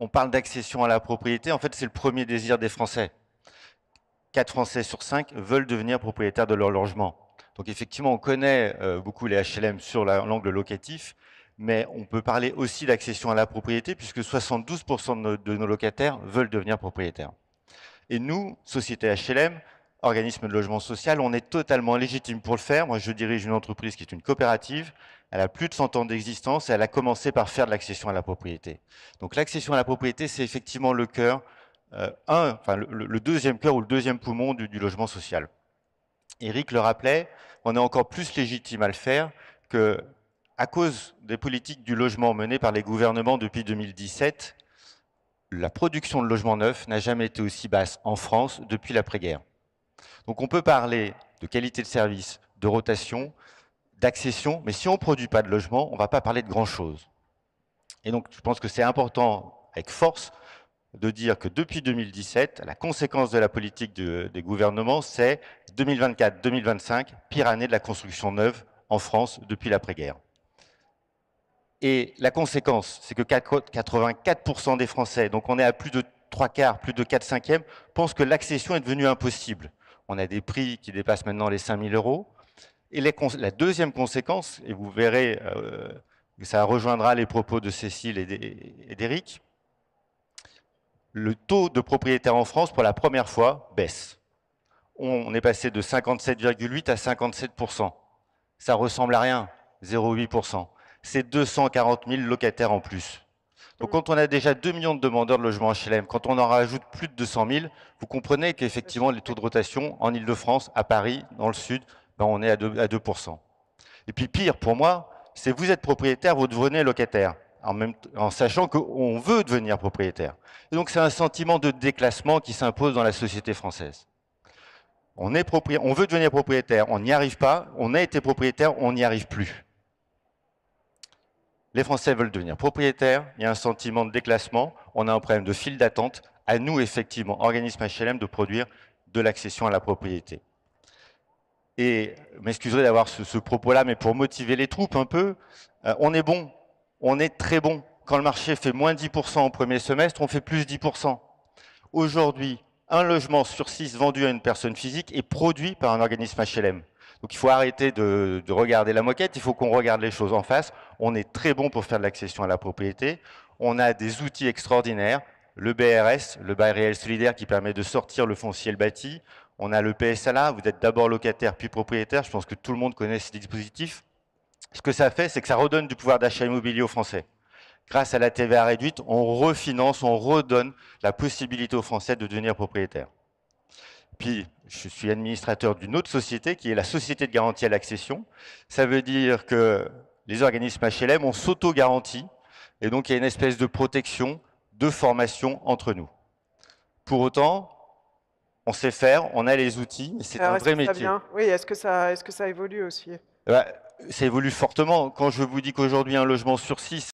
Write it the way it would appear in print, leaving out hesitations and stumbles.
on parle d'accession à la propriété. En fait, c'est le premier désir des Français. 4 Français sur 5 veulent devenir propriétaires de leur logement. Donc effectivement, on connaît beaucoup les HLM sur l'angle locatif, mais on peut parler aussi d'accession à la propriété, puisque 72% de nos locataires veulent devenir propriétaires. Et nous, société HLM, organisme de logement social, on est totalement légitime pour le faire. Moi, je dirige une entreprise qui est une coopérative. Elle a plus de 100 ans d'existence et elle a commencé par faire de l'accession à la propriété. Donc l'accession à la propriété, c'est effectivement le cœur, le deuxième cœur ou le deuxième poumon du logement social. Eric le rappelait, on est encore plus légitime à le faire que, à cause des politiques du logement menées par les gouvernements depuis 2017, la production de logements neufs n'a jamais été aussi basse en France depuis l'après-guerre. Donc on peut parler de qualité de service, de rotation, d'accession, mais si on ne produit pas de logement, on ne va pas parler de grand-chose. Et donc je pense que c'est important, avec force, de dire que depuis 2017, la conséquence de la politique des gouvernements, c'est 2024-2025, pire année de la construction neuve en France depuis l'après-guerre. Et la conséquence, c'est que 84% des Français, donc on est à plus de 3/4, plus de 4/5, pensent que l'accession est devenue impossible. On a des prix qui dépassent maintenant les 5 000 €. Et la deuxième conséquence, et vous verrez que ça rejoindra les propos de Cécile et d'Éric, le taux de propriétaires en France, pour la première fois, baisse. On est passé de 57,8 à 57%. Ça ressemble à rien, 0,8%. C'est 240 000 locataires en plus. Donc quand on a déjà 2 millions de demandeurs de logements HLM, quand on en rajoute plus de 200 000, vous comprenez qu'effectivement les taux de rotation en Ile-de-France, à Paris, dans le sud, ben on est à 2%. Et puis pire pour moi, c'est vous êtes propriétaire, vous devenez locataire, en sachant qu'on veut devenir propriétaire. Et donc c'est un sentiment de déclassement qui s'impose dans la société française. On veut devenir propriétaire, on n'y arrive pas, on a été propriétaire, on n'y arrive plus. Les Français veulent devenir propriétaires, il y a un sentiment de déclassement, on a un problème de file d'attente. À nous, effectivement, organisme HLM, de produire de l'accession à la propriété. Et m'excuserai d'avoir ce propos-là, mais pour motiver les troupes un peu, on est bon, on est très bon. Quand le marché fait moins 10% au premier semestre, on fait plus 10%. Aujourd'hui, un logement sur 6 vendu à une personne physique est produit par un organisme HLM. Donc il faut arrêter de regarder la moquette, il faut qu'on regarde les choses en face. On est très bon pour faire de l'accession à la propriété. On a des outils extraordinaires, le BRS, le bail réel solidaire, qui permet de sortir le foncier et le bâti. On a le PSLA, vous êtes d'abord locataire puis propriétaire. Je pense que tout le monde connaît ces dispositifs. Ce que ça fait, c'est que ça redonne du pouvoir d'achat immobilier aux Français. Grâce à la TVA réduite, on refinance, on redonne la possibilité aux Français de devenir propriétaires. Puis, je suis administrateur d'une autre société qui est la Société de garantie à l'accession. Ça veut dire que les organismes HLM, on s'auto-garantit et donc il y a une espèce de protection, de formation entre nous. Pour autant, on sait faire, on a les outils, et c'est un vrai métier. Oui, est-ce que ça évolue aussi? Ça évolue fortement. Quand je vous dis qu'aujourd'hui, un logement sur 6